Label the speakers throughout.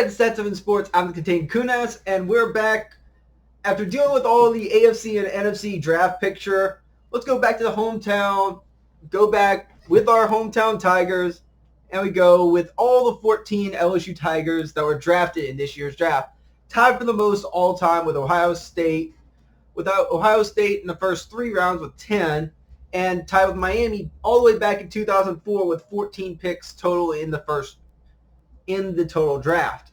Speaker 1: back to Stat 7 Sports. I'm the Contained Kunas, and we're back after dealing with all the AFC and NFC draft picture. Let's go back to the hometown, go back with our hometown Tigers, and we go with all the 14 LSU Tigers that were drafted in this year's draft. Tied for the most all time with Ohio State, without Ohio State in the first 3 rounds with 10, and tied with Miami all the way back in 2004 with 14 picks total in the total draft.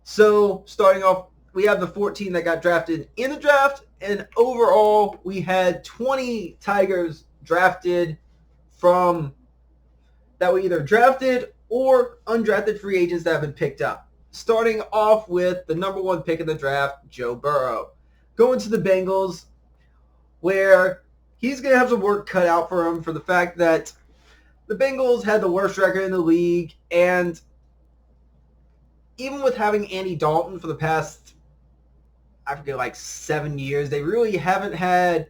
Speaker 1: So starting off, we have the 14 that got drafted in the draft, and overall we had 20 Tigers drafted from that were either drafted or undrafted free agents that have been picked up. Starting off with the number 1 pick in the draft, Joe Burrow, going to the Bengals, where he's going to have some work cut out for him for the fact that the Bengals had the worst record in the league, and even with having Andy Dalton for the past, I forget, like 7 years, they really haven't had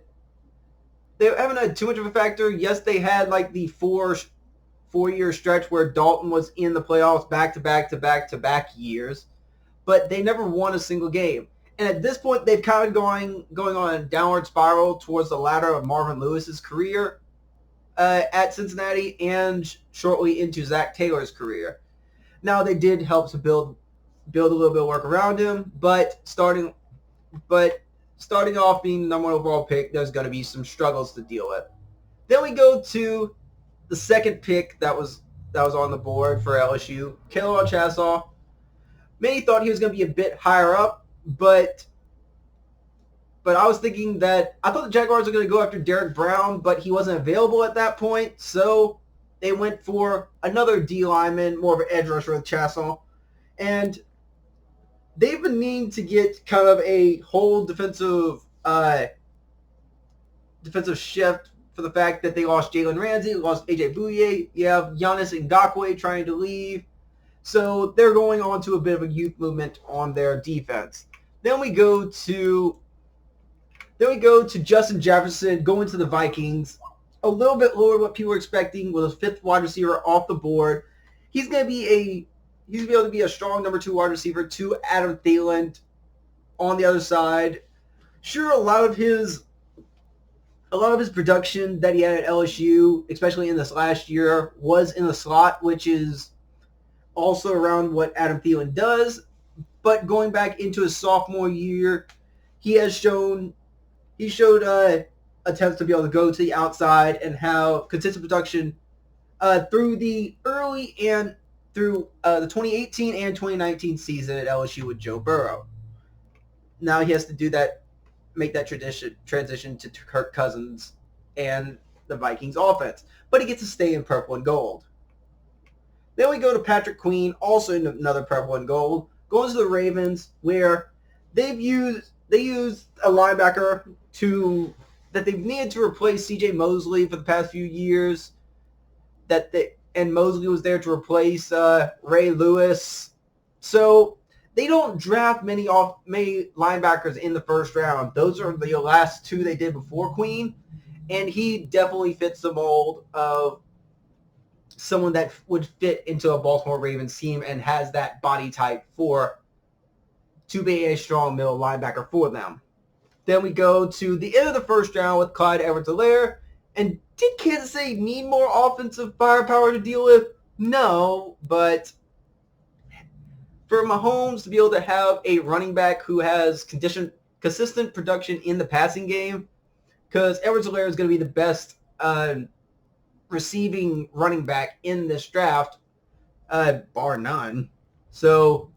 Speaker 1: too much of a factor. Yes, they had like the four-year stretch where Dalton was in the playoffs back-to-back years, but they never won a single game. And at this point, they've kind of going on a downward spiral towards the ladder of Marvin Lewis's career at Cincinnati and shortly into Zach Taylor's career. Now, they did help to build a little bit of work around him, but starting off being the number 1 overall pick, there's going to be some struggles to deal with. Then we go to the second pick that was on the board for LSU, Khalil Chassaw. Many thought he was going to be a bit higher up, but I was thinking that I thought the Jaguars were going to go after Derek Brown, but he wasn't available at that point, so they went for another D lineman, more of an edge rusher with Chassaw, and they've been needing to get kind of a whole defensive shift for the fact that they lost Jalen Ramsey, lost AJ Bouye, you have Giannis Ngakoue trying to leave, so they're going on to a bit of a youth movement on their defense. Then we go to Justin Jefferson going to the Vikings. A little bit lower than what people were expecting, with a 5th wide receiver off the board. He's going to be able to be a strong number 2 wide receiver to Adam Thielen on the other side. Sure, a lot of his production that he had at LSU, especially in this last year, was in the slot, which is also around what Adam Thielen does. But going back into his sophomore year, he showed attempts to be able to go to the outside and have consistent production through the early and through the 2018 and 2019 season at LSU with Joe Burrow. Now he has to do that, make that transition to Kirk Cousins and the Vikings offense. But he gets to stay in purple and gold. Then we go to Patrick Queen, also in another purple and gold, going to the Ravens, where they used a linebacker that they've needed to replace C.J. Mosley for the past few years. And Mosley was there to replace Ray Lewis. So they don't draft many linebackers in the first round. Those are the last 2 they did before Queen, and he definitely fits the mold of someone that would fit into a Baltimore Ravens team and has that body type to be a strong middle linebacker for them. Then we go to the end of the first round with Clyde Edwards-Helaire. And did Kansas City need more offensive firepower to deal with? No, but for Mahomes to be able to have a running back who has consistent production in the passing game, because Edwards-Helaire is going to be the best receiving running back in this draft, bar none. So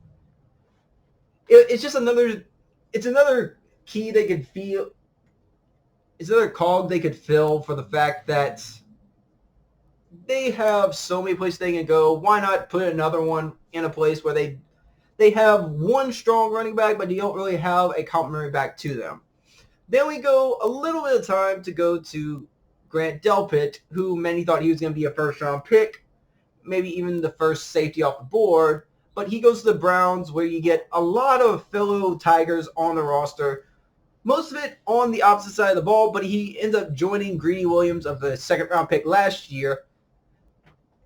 Speaker 1: it's just another key they could feel. It's another cog they could fill for the fact that they have so many places they can go. Why not put another one in a place where they have one strong running back, but you don't really have a complementary back to them. Then we go a little bit of time to go to Grant Delpit, who many thought he was going to be a first-round pick, maybe even the first safety off the board. But he goes to the Browns, where you get a lot of fellow Tigers on the roster. Most of it on the opposite side of the ball, but he ends up joining Greedy Williams of the second-round pick last year.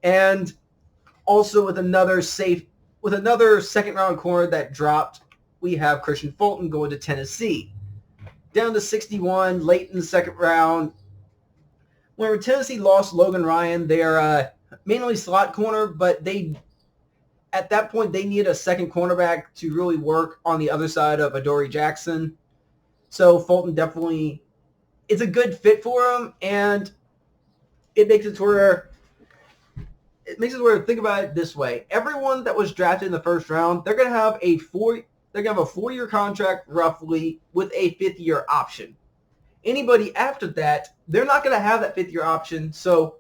Speaker 1: And also with with another second-round corner that dropped, we have Christian Fulton going to Tennessee. Down to 61, late in the second round. Whenever Tennessee lost Logan Ryan, their mainly slot corner, but at that point they needed a second cornerback to really work on the other side of Adoree Jackson. So Fulton definitely is a good fit for him, and it makes it where think about it this way: everyone that was drafted in the first round, they're gonna have a 4-year contract roughly with a 5th-year option. Anybody after that, they're not gonna have that 5th-year option. So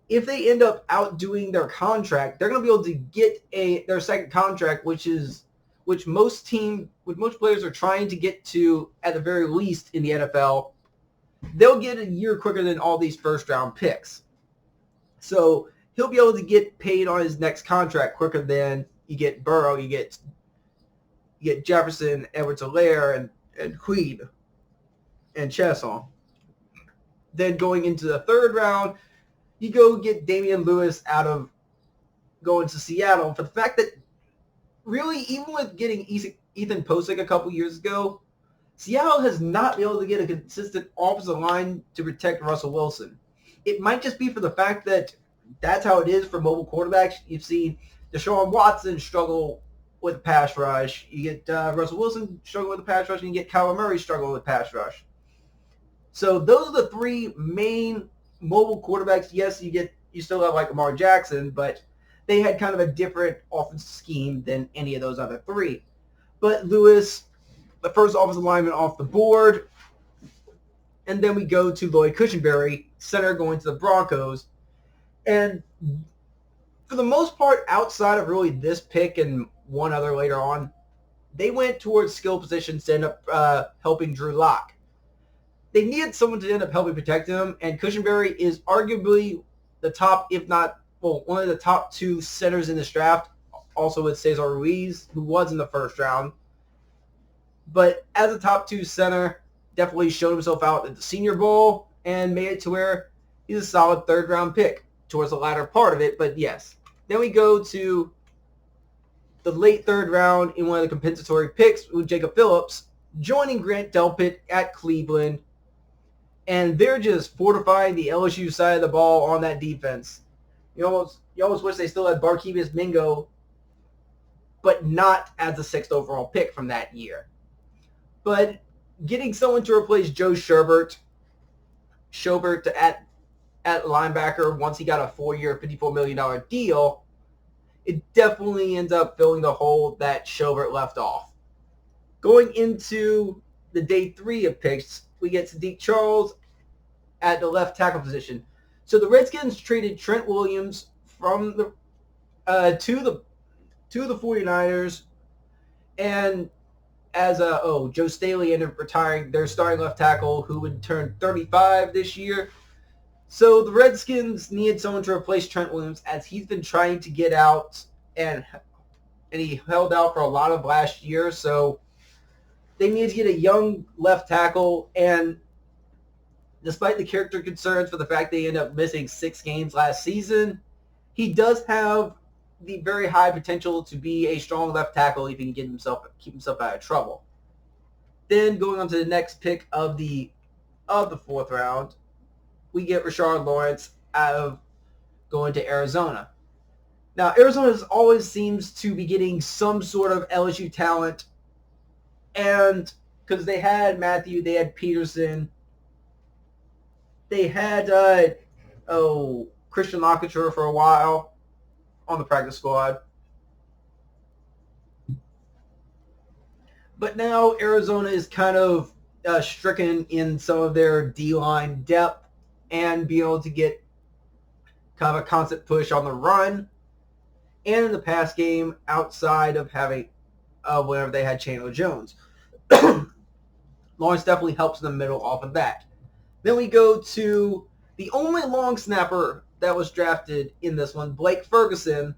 Speaker 1: if they end up outdoing their contract, they're gonna be able to get their second contract, which most players are trying to get to at the very least in the NFL. They'll get a year quicker than all these first-round picks. So he'll be able to get paid on his next contract quicker than you get Burrow, you get Jefferson, Edwards-Helaire, and Queen, and Chesson. Then going into the third round, you go get Damian Lewis going to Seattle for the fact that really, even with getting Ethan Posick a couple years ago, Seattle has not been able to get a consistent offensive line to protect Russell Wilson. It might just be for the fact that that's how it is for mobile quarterbacks. You've seen Deshaun Watson struggle with pass rush. You get Russell Wilson struggling with the pass rush, and you get Kyler Murray struggling with pass rush. So those are the three main mobile quarterbacks. Yes, you still have like Lamar Jackson, but they had kind of a different offensive scheme than any of those other three. But Lewis, the first offensive lineman off the board, and then we go to Lloyd Cushenberry, center, going to the Broncos. And for the most part, outside of really this pick and one other later on, they went towards skill positions to end up helping Drew Lock. They needed someone to end up helping protect him, and Cushenberry is arguably the top, if not, one of the top 2 centers in this draft, also with Cesar Ruiz, who was in the first round. But as a top 2 center, definitely showed himself out at the Senior Bowl and made it to where he's a solid third-round pick towards the latter part of it, but yes. Then we go to the late third round in one of the compensatory picks with Jacob Phillips joining Grant Delpit at Cleveland, and they're just fortifying the LSU side of the ball on that defense. You almost wish they still had Barkevius Mingo, but not as the 6th overall pick from that year. But getting someone to replace Joe Sherbert at linebacker once he got a 4-year, $54 million deal, it definitely ends up filling the hole that Sherbert left off. Going into the day 3 of picks, we get Sadiq Charles at the left tackle position. So the Redskins traded Trent Williams from to the 49ers, and as Joe Staley ended up retiring their starting left tackle, who would turn 35 this year. So the Redskins needed someone to replace Trent Williams, as he's been trying to get out, and he held out for a lot of last year. So they needed to get a young left tackle, and despite the character concerns for the fact they ended up missing 6 games last season, he does have the very high potential to be a strong left tackle if he can keep himself out of trouble. Then going on to the next pick of the 4th round, we get Rashard Lawrence going to Arizona. Now, Arizona always seems to be getting some sort of LSU talent, and because they had Matthew, they had Peterson, they had Christian Lockature for a while on the practice squad. But now Arizona is kind of stricken in some of their D-line depth and be able to get kind of a constant push on the run and in the pass game outside of having whenever they had Chandler Jones. Lawrence definitely helps in the middle off of that. Then we go to the only long snapper that was drafted in this one, Blake Ferguson,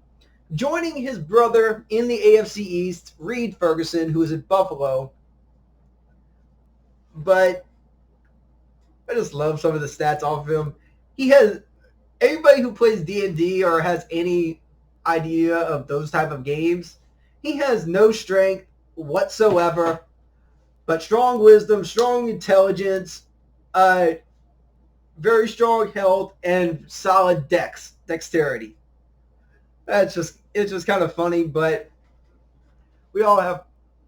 Speaker 1: joining his brother in the AFC East, Reed Ferguson, who is at Buffalo. But I just love some of the stats off of him. He has, anybody who plays D&D or has any idea of those type of games, He has no strength whatsoever, but strong wisdom, strong intelligence, uh, very strong health, and solid dexterity. It's just kind of funny, but we all have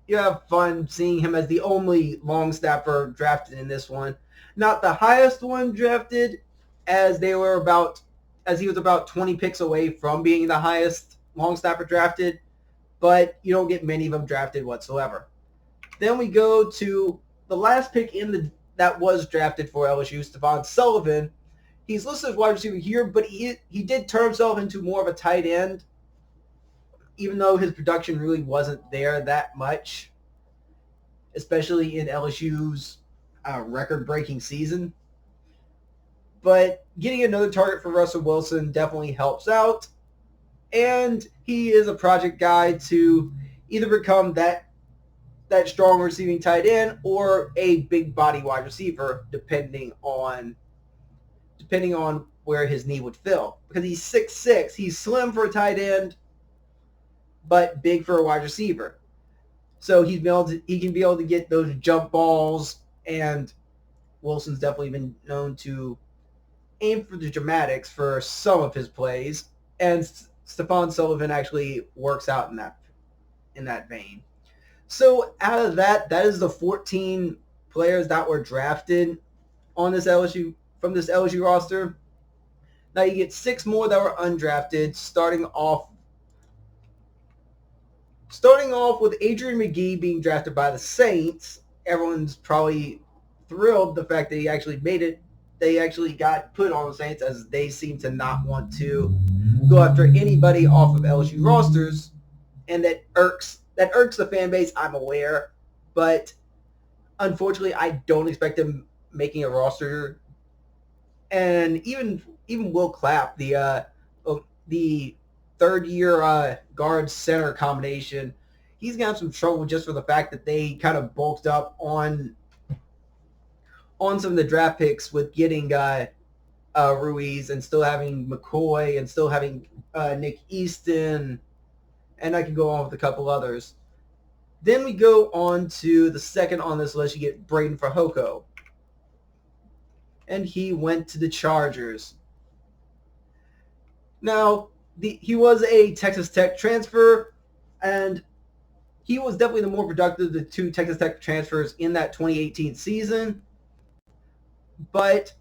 Speaker 1: you have fun seeing him as the only long snapper drafted in this one. Not the highest one drafted, as they were about as he was about 20 picks away from being the highest long snapper drafted, but you don't get many of them drafted whatsoever. Then we go to the last pick in the that was drafted for LSU, Stephon Sullivan. He's listed as wide receiver here, but he did turn himself into more of a tight end, even though his production really wasn't there that much, especially in LSU's record-breaking season. But getting another target for Russell Wilson definitely helps out, and he is a project guy to either become that strong receiving tight end or a big body wide receiver, depending on where his knee would fill. Because he's 6'6", he's slim for a tight end, but big for a wide receiver. So he can be able to get those jump balls, and Wilson's definitely been known to aim for the dramatics for some of his plays, and Stephon Sullivan actually works out in that vein. So out of that is the 14 players that were drafted on this LSU from this LSU roster. Now you get 6 more that were undrafted, starting off with Adrian McGee being drafted by the Saints. Everyone's probably thrilled the fact that he actually made it. They actually got put on the Saints, as they seem to not want to go after anybody off of LSU rosters, and that irks the fan base, I'm aware, but unfortunately I don't expect him making a roster. And even Will Clapp, the third-year guard center combination, he's gonna have some trouble just for the fact that they kind of bulked up on some of the draft picks with getting Ruiz, and still having McCoy, and still having Nick Easton, and I can go on with a couple others. Then we go on to the second on this list. You get Braden Fajoko, and he went to the Chargers. Now, he was a Texas Tech transfer, and he was definitely the more productive of the 2 Texas Tech transfers in that 2018 season. But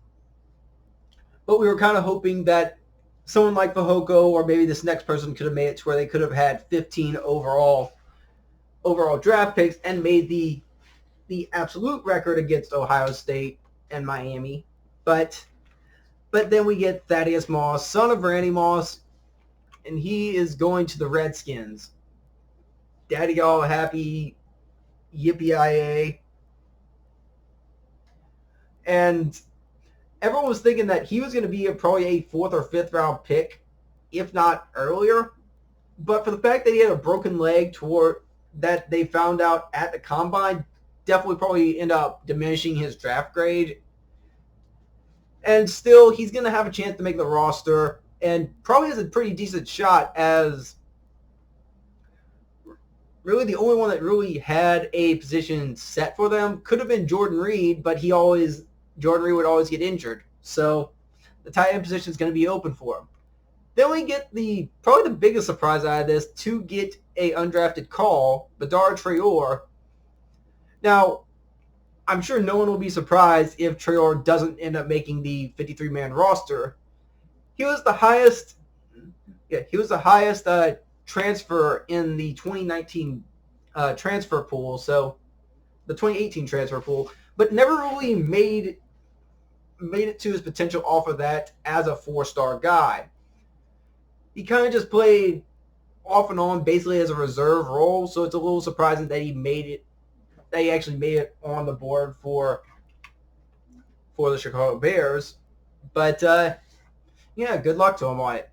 Speaker 1: we were kind of hoping that someone like Fajoko, or maybe this next person, could have made it to where they could have had 15 overall draft picks and made the absolute record against Ohio State and Miami. But then we get Thaddeus Moss, son of Randy Moss, and he is going to the Redskins. Daddy all happy, yippee-yi-yay. And everyone was thinking that he was going to be probably a 4th or 5th round pick, if not earlier. But for the fact that he had a broken leg that they found out at the combine, definitely probably end up diminishing his draft grade. And still, he's going to have a chance to make the roster, and probably has a pretty decent shot, as really the only one that really had a position set for them could have been Jordan Reed, but Jordan Reed would always get injured. So the tight end position is going to be open for him. Then we get probably the biggest surprise out of this, to get a undrafted call, Badar Traore. Now, I'm sure no one will be surprised if Traore doesn't end up making the 53-man roster. He was the highest transfer in the 2019 transfer pool, so the 2018 transfer pool, but never really made it to his potential off of that as a 4-star guy. He kind of just played off and on, basically as a reserve role, so it's a little surprising that he actually made it on the board for the Chicago Bears. But yeah, good luck to him on it.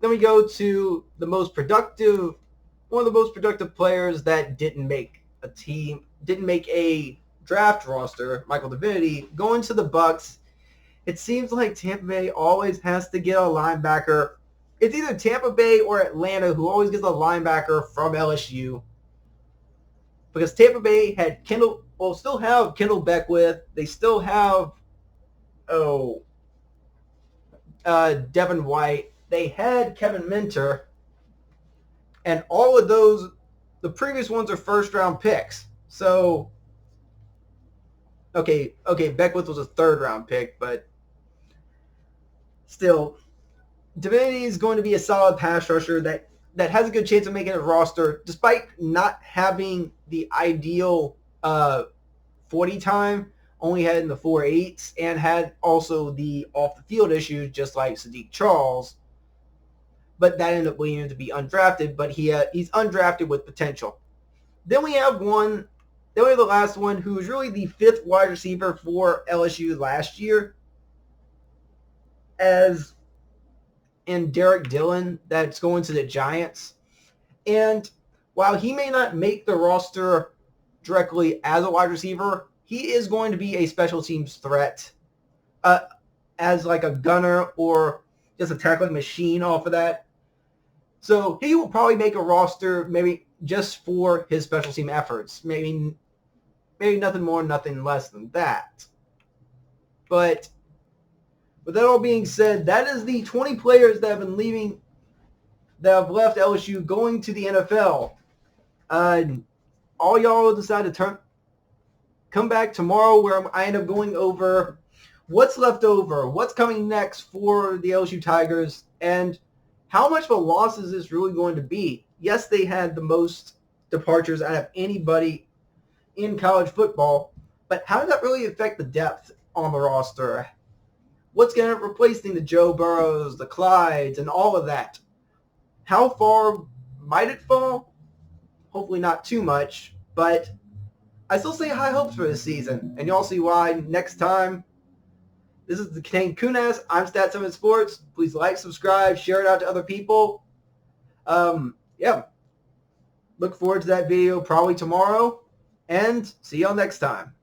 Speaker 1: Then we go to one of the most productive players that didn't make a draft roster, Michael Divinity, going to the Bucks. It seems like Tampa Bay always has to get a linebacker it's either Tampa Bay or Atlanta who always gets a linebacker from LSU. Because Tampa Bay had still have Kendall Beckwith. They still have, oh, Devin White. They had Kevin Minter. And all of those, the previous ones are first-round picks. So, okay, Beckwith was a third-round pick, but still, Divinity is going to be a solid pass rusher that has a good chance of making a roster, despite not having the ideal 40 time. Only had in the 4.8s and had also the off-the-field issues, just like Sadiq Charles. But that ended up leading him to be undrafted, but he's undrafted with potential. Then we have the last one, who was really the fifth wide receiver for LSU last year, as in Derek Dillon, that's going to the Giants. And while he may not make the roster directly as a wide receiver, he is going to be a special teams threat as like a gunner or just a tackling machine off of that. So he will probably make a roster maybe just for his special team efforts. Maybe nothing more, nothing less than that. But with that all being said, that is the 20 players that have left LSU going to the NFL. All y'all decide to come back tomorrow, where I end up going over what's left over, what's coming next for the LSU Tigers, and how much of a loss is this really going to be? Yes, they had the most departures out of anybody in college football, but how does that really affect the depth on the roster? What's going to replace the Joe Burrows, the Clydes, and all of that? How far might it fall? Hopefully not too much, but I still say high hopes for this season, and y'all see why next time. This is the Kane Kunas. I'm Stat7 Sports. Please like, subscribe, share it out to other people. Yeah. Look forward to that video probably tomorrow, and see y'all next time.